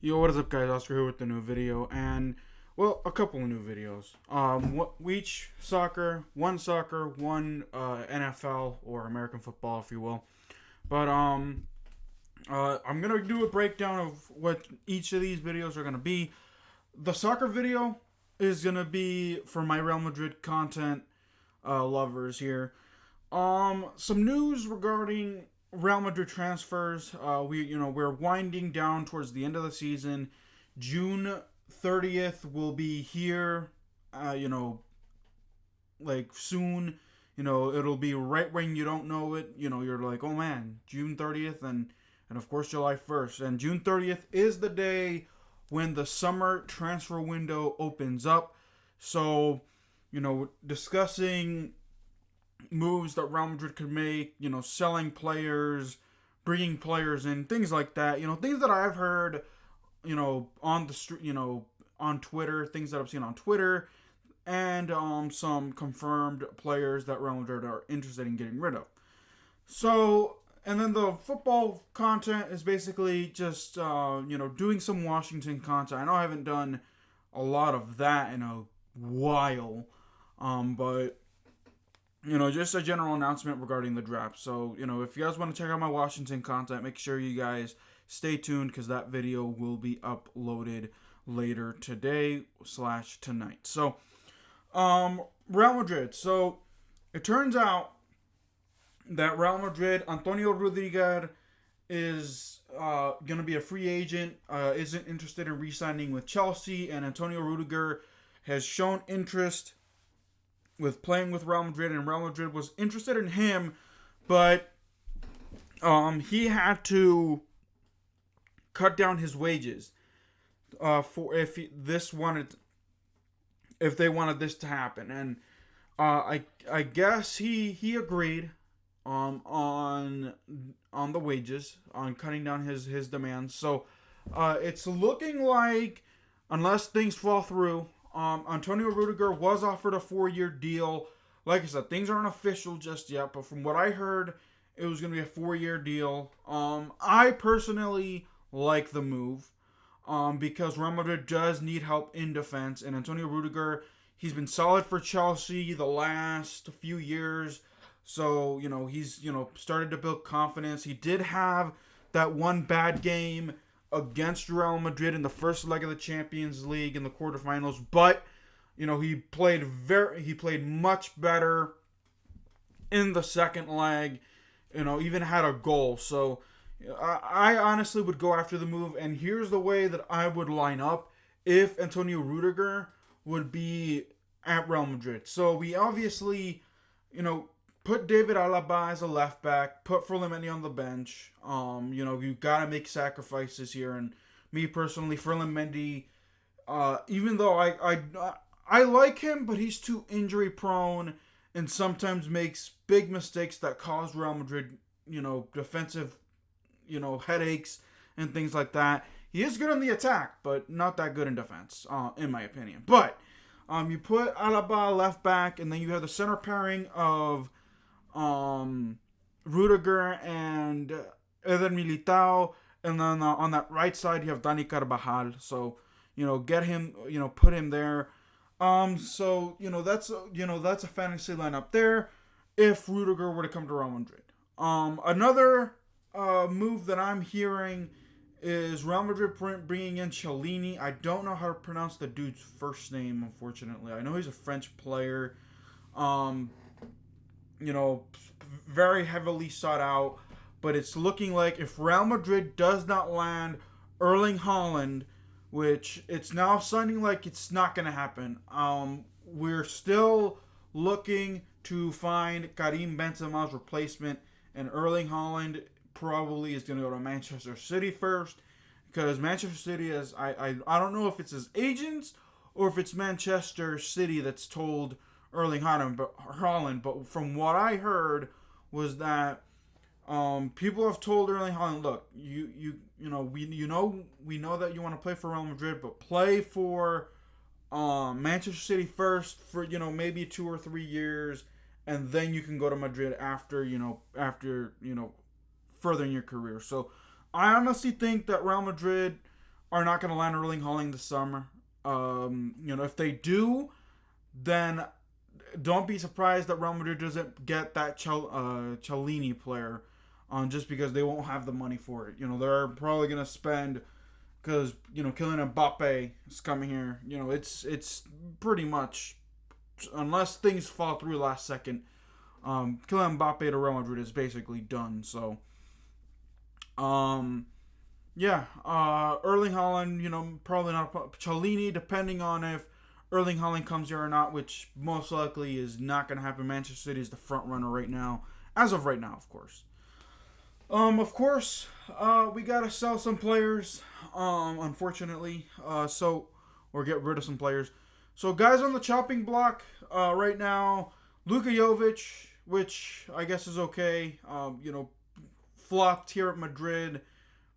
Yo, what is up, guys? Oscar here with the new video, and well, a couple of new videos. Each one NFL or American football, if you will. But I'm gonna do a breakdown of what each of these videos are gonna be. The soccer video is gonna be for my Real Madrid content lovers here. Some news regarding Real Madrid transfers. We're winding down towards the end of the season. June 30th will be here. Like soon. It'll be right when you don't know it. You're like, oh man, June 30th and of course July 1st. And June 30th is the day when the summer transfer window opens up. So, discussing moves that Real Madrid could make, selling players, bringing players in, things like that. Things that I've heard, on the street, on Twitter, things that I've seen on Twitter, and some confirmed players that Real Madrid are interested in getting rid of. So, and then the football content is basically just, doing some Washington content. I know I haven't done a lot of that in a while, but just a general announcement regarding the draft. So, if you guys want to check out my Washington content, make sure you guys stay tuned because that video will be uploaded later today/tonight. So, Real Madrid. So, it turns out that Real Madrid, Antonio Rudiger is going to be a free agent, isn't interested in re-signing with Chelsea, and Antonio Rudiger has shown interest with playing with Real Madrid, and Real Madrid was interested in him, but he had to cut down his wages if they wanted this to happen, and I guess he agreed on the wages, on cutting down his demands. So it's looking like, unless things fall through, Antonio Rudiger was offered a 4-year deal. Like I said, things aren't official just yet, but from what I heard, it was going to be a 4-year deal. I personally like the move because Real Madrid does need help in defense, and Antonio Rudiger, he's been solid for Chelsea the last few years. So, he's, started to build confidence. He did have that one bad game against Real Madrid in the first leg of the Champions League in the quarterfinals, but he played much better in the second leg. Even had a goal. So I honestly would go after the move, and here's the way that I would line up if Antonio Rudiger would be at Real Madrid. So we obviously, put David Alaba as a left back, put Ferland Mendy on the bench. You gotta make sacrifices here, and me personally, Ferland Mendy, even though I like him, but he's too injury prone and sometimes makes big mistakes that cause Real Madrid, defensive, headaches and things like that. He is good in the attack, but not that good in defense, in my opinion. But you put Alaba left back, and then you have the center pairing of Rudiger and Eder Militao, and then on that right side you have Dani Carvajal. So get him, put him there. So that's a fantasy lineup there if Rudiger were to come to Real Madrid. Another move that I'm hearing is Real Madrid bringing in Chiellini. I don't know how to pronounce the dude's first name, unfortunately. I know he's a French player. Very heavily sought out, but it's looking like if Real Madrid does not land Erling Haaland, which it's now sounding like it's not going to happen, we're still looking to find Karim Benzema's replacement, and Erling Haaland probably is going to go to Manchester City first, because Manchester City is, I don't know if it's his agents or if it's Manchester City that's told Erling Haaland, but from what I heard was that people have told Erling Haaland, look, we know that you want to play for Real Madrid, but play for Manchester City first for maybe 2 or 3 years, and then you can go to Madrid after furthering your career. So I honestly think that Real Madrid are not going to land Erling Haaland this summer. If they do, then don't be surprised that Real Madrid doesn't get that Chiellini player, just because they won't have the money for it. They're probably going to spend, because Kylian Mbappe is coming here. It's pretty much, unless things fall through last second, Kylian Mbappe to Real Madrid is basically done. So, Erling Haaland, probably not. Chiellini, depending on if Erling Haaland comes here or not, which most likely is not going to happen. Manchester City is the front runner right now, as of right now, of course. We gotta sell some players, unfortunately. Or get rid of some players. So, guys on the chopping block right now, Luka Jovic, which I guess is okay. Flopped here at Madrid.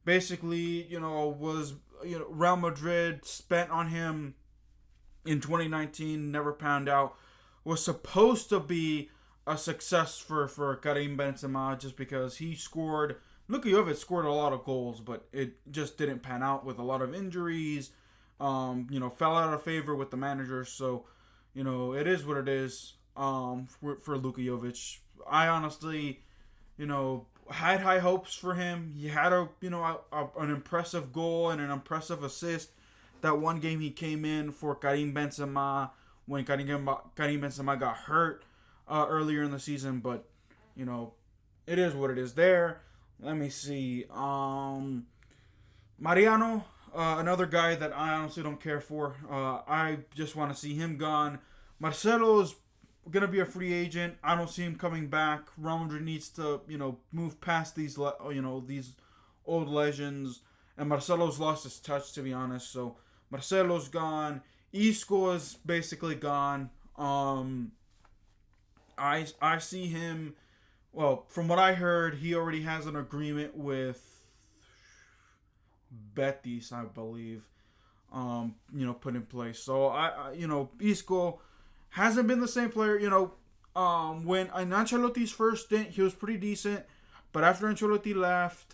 Basically, was Real Madrid spent on him in 2019, never panned out. Was supposed to be a success for Karim Benzema, just because Luka Jovic scored a lot of goals, but it just didn't pan out with a lot of injuries. Fell out of favor with the managers. So, it is what it is. For Luka Jovic, I honestly, had high hopes for him. He had an impressive goal and an impressive assist that one game he came in for Karim Benzema when Karim Benzema got hurt earlier in the season. But it is what it is. There. Let me see. Mariano, another guy that I honestly don't care for. I just want to see him gone. Marcelo's going to be a free agent. I don't see him coming back. Real Madrid needs to, move past these old legends. And Marcelo's lost his touch, to be honest. So, Marcelo's gone. Isco is basically gone. I see him... Well, from what I heard, he already has an agreement with Betis, I believe, put in place. So, Isco hasn't been the same player. When in Ancelotti's first stint, he was pretty decent. But after Ancelotti left,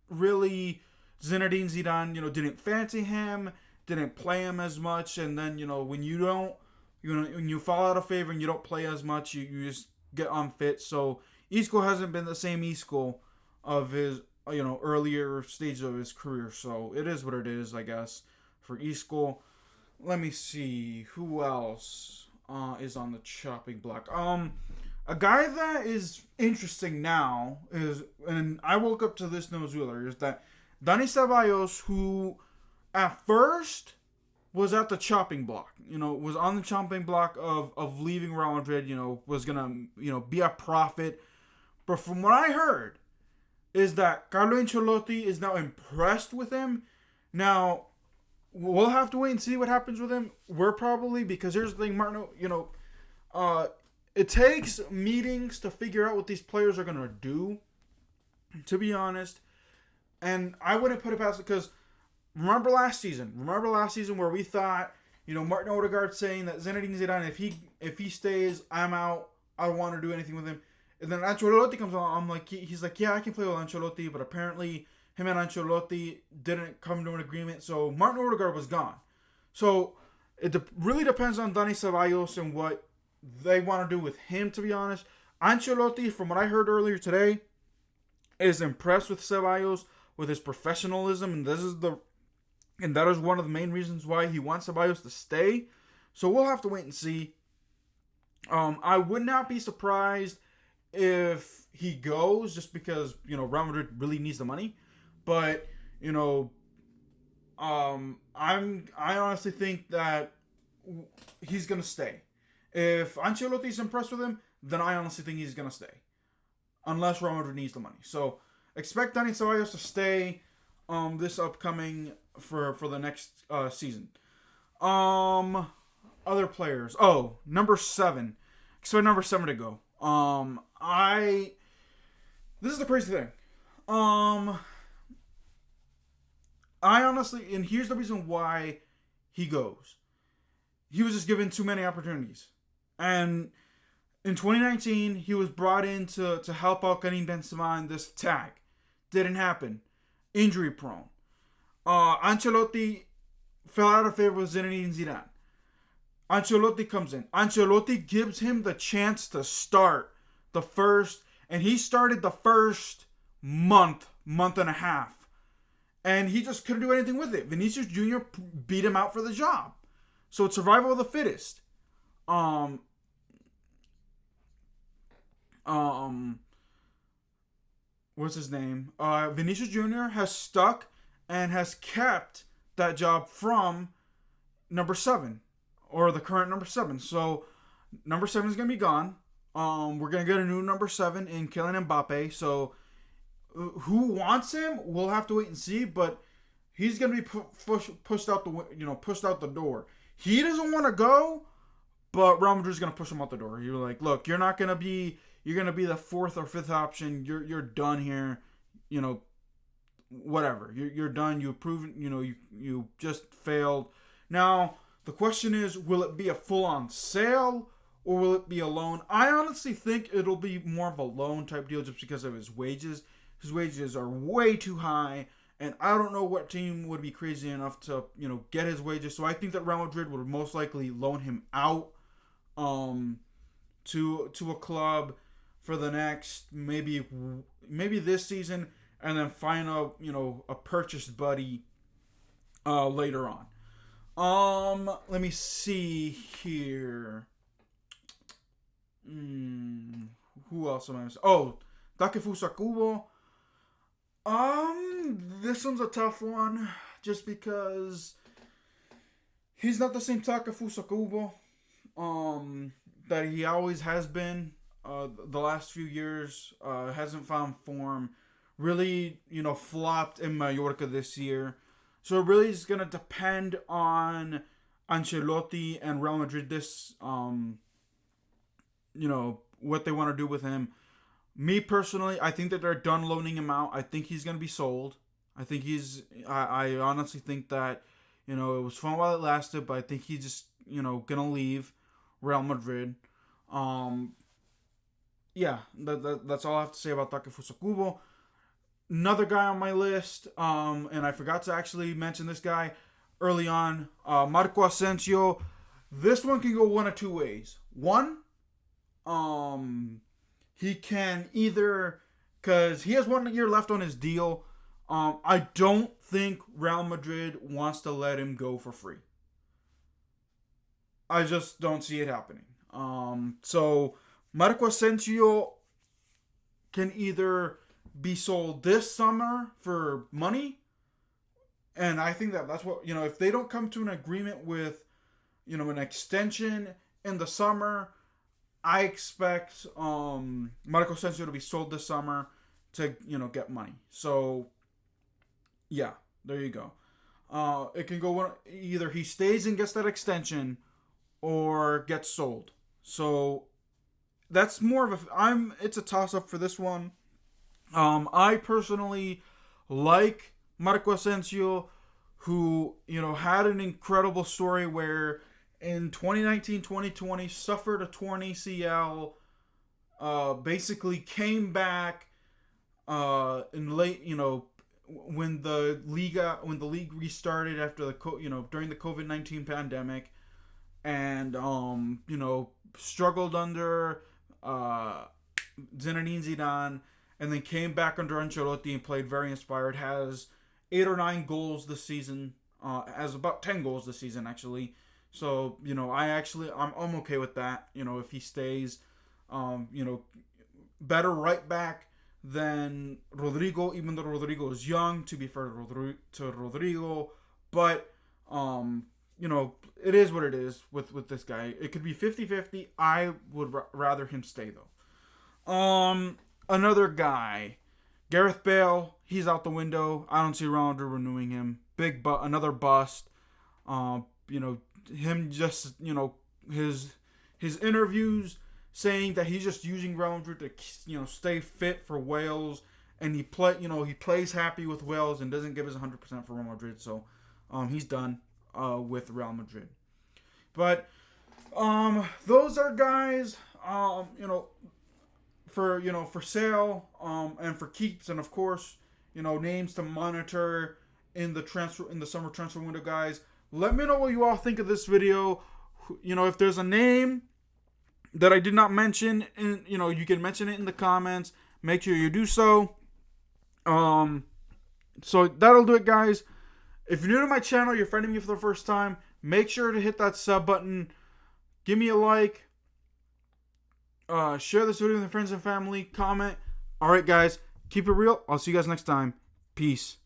really, Zinedine Zidane, didn't fancy him, didn't play him as much. And then, when you don't, when you fall out of favor and you don't play as much, you just get unfit. So Isco hasn't been the same Isco of his, earlier stages of his career. So it is what it is, I guess, for Isco. Let me see who else is on the chopping block. A guy that is interesting now is, and I woke up to this news earlier, is that Dani Seballos, who at first was at the chopping block, was on the chopping block of leaving Real Madrid, was going to, be a prophet. But from what I heard is that Carlo Ancelotti is now impressed with him. Now, we'll have to wait and see what happens with him. Because here's the thing, Martin, it takes meetings to figure out what these players are going to do, to be honest. And I wouldn't put it past it, because remember last season where we thought, Martin Odegaard saying that Zinedine Zidane, if he stays, I'm out. I don't want to do anything with him. And then Ancelotti comes along. I'm like, he's like, yeah, I can play with Ancelotti, but apparently him and Ancelotti didn't come to an agreement. So Martin Odegaard was gone. So it really depends on Dani Ceballos and what they want to do with him, to be honest. Ancelotti, from what I heard earlier today, is impressed with Ceballos, with his professionalism, and that is one of the main reasons why he wants Seballos to stay. So we'll have to wait and see. I would not be surprised if he goes, just because, Real Madrid really needs the money. But, I honestly think that he's going to stay. If Ancelotti's impressed with him, then I honestly think he's going to stay. Unless Real Madrid needs the money. So, expect Dani Ceballos to stay this upcoming for the next season. Other players. Oh, number 7. Expect number 7 to go. This is the crazy thing. I honestly, and here's the reason why he goes. He was just given too many opportunities. And in 2019, he was brought in to help out Karim Benzema in this tag. Didn't happen. Injury prone. Ancelotti fell out of favor with Zinedine Zidane. Ancelotti comes in. Ancelotti gives him the chance to start the first, and he started the first month and a half, and he just couldn't do anything with it. Vinicius Jr. beat him out for the job. So it's survival of the fittest. What's his name? Vinicius Jr. has stuck and has kept that job from number 7, or the current number 7. So number 7 is gonna be gone. We're gonna get a new number 7 in Kylian Mbappe. So who wants him? We'll have to wait and see. But he's gonna be pushed out the door. He doesn't want to go, but Real Madrid's gonna push him out the door. You're like, look, you're gonna be the 4th or 5th option. You're done here. Whatever. You're done. You've proven. You just failed. Now the question is, will it be a full-on sale or will it be a loan? I honestly think it'll be more of a loan type deal just because of his wages. His wages are way too high, and I don't know what team would be crazy enough to, get his wages. So I think that Real Madrid would most likely loan him out to a club for the next maybe this season, and then find a purchase buddy later on. Let me see here. Who else am I missing? Oh, Takefussa Kubo. This one's a tough one, just because he's not the same Takefussa Kubo that he always has been. The last few years, hasn't found form. Really, flopped in Mallorca this year. So it really is going to depend on Ancelotti and Real Madrid this, what they want to do with him. Me personally, I think that they're done loaning him out. I think he's going to be sold. I honestly think that, it was fun while it lasted, but I think he's just, going to leave Real Madrid. Yeah, that's all I have to say about Takefussa Kubo. Another guy on my list, and I forgot to actually mention this guy early on, Marco Asensio. This one can go one of two ways. One, he can either, because he has 1 year left on his deal, I don't think Real Madrid wants to let him go for free. I just don't see it happening. So Marco Asensio can either be sold this summer for money, and I think that's what, if they don't come to an agreement with, an extension in the summer, I expect Marco Asensio to be sold this summer to, get money. So yeah, there you go. It can go one, either he stays and gets that extension or gets sold. So that's more of it's a toss up for this one. I personally like Marco Asensio, who, had an incredible story where in 2019-2020 suffered a torn ACL, basically came back in late, when the league restarted after during the COVID-19 pandemic, and struggled under Zinedine Zidane, and then came back under Ancelotti and played very inspired. Has 8 or 9 goals this season. Has about 10 goals this season, actually. So, I'm okay with that. If he stays, better right back than Rodrigo, even though Rodrigo is young, to be fair to Rodrigo. But, it is what it is with this guy. It could be 50-50. I would rather him stay, though. Another guy, Gareth Bale, he's out the window. I don't see Ronaldo renewing him. Another bust. Him just, his interviews saying that he's just using Real Madrid to, stay fit for Wales, and he plays happy with Wales and doesn't give his 100% for Real Madrid. So, he's done with Real Madrid. But those are guys, for sale, and for keeps, and of course, names to monitor in the summer transfer window, guys. Let me know what you all think of this video. You know, if there's a name that I did not mention, and you can mention it in the comments. Make sure you do so. So that'll do it, guys. If you're new to my channel, you're finding me for the first time, make sure to hit that sub button. Give me a like. Share this video with your friends and family. Comment. Alright, guys. Keep it real. I'll see you guys next time. Peace.